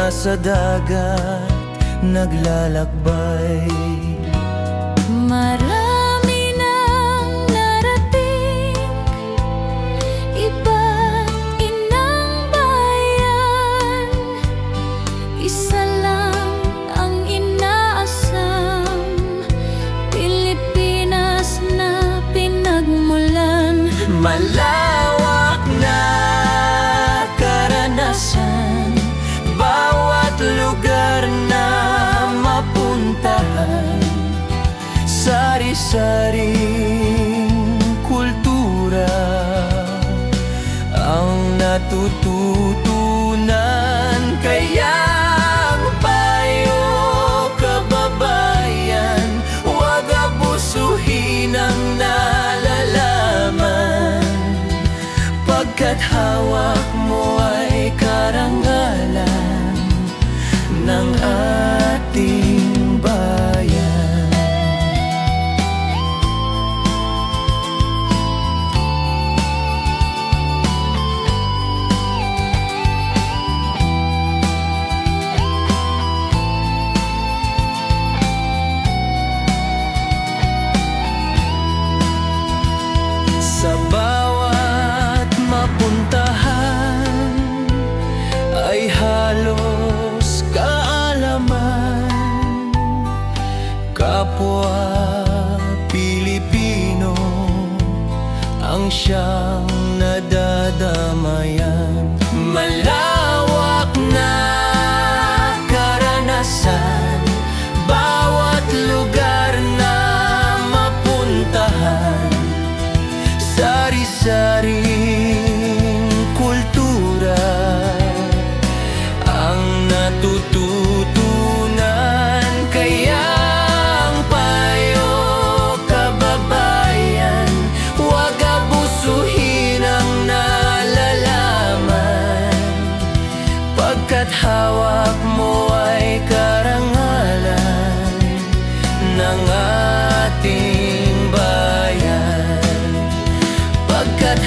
nasa dagat naglalakbay. Marami nang narating, iba't inang bayan. Isa lang ang inaasam, Pilipinas na pinagmulan. Malawak na karanasan, bawat lugar na mapuntahan. Sari-saring kultura ang natututunan. Kaya ang payo, kababayan, huwag abusuhin ang nalalaman, pagkat hawak mo ay karangalan ng ating bayan. Sa bawat mapuntahan ay halos kaalaman, kapwa Pilipino ang siyang nadadamayan. Malawak na karanasan, bawat lugar na mapuntahan. Sari-saring kultura ang natututunan. Kaya ang payo, kababayan, huwag abusuhin ang nalalaman, pagkat hawak mo ay karangalan ng ating bayan. Pagkat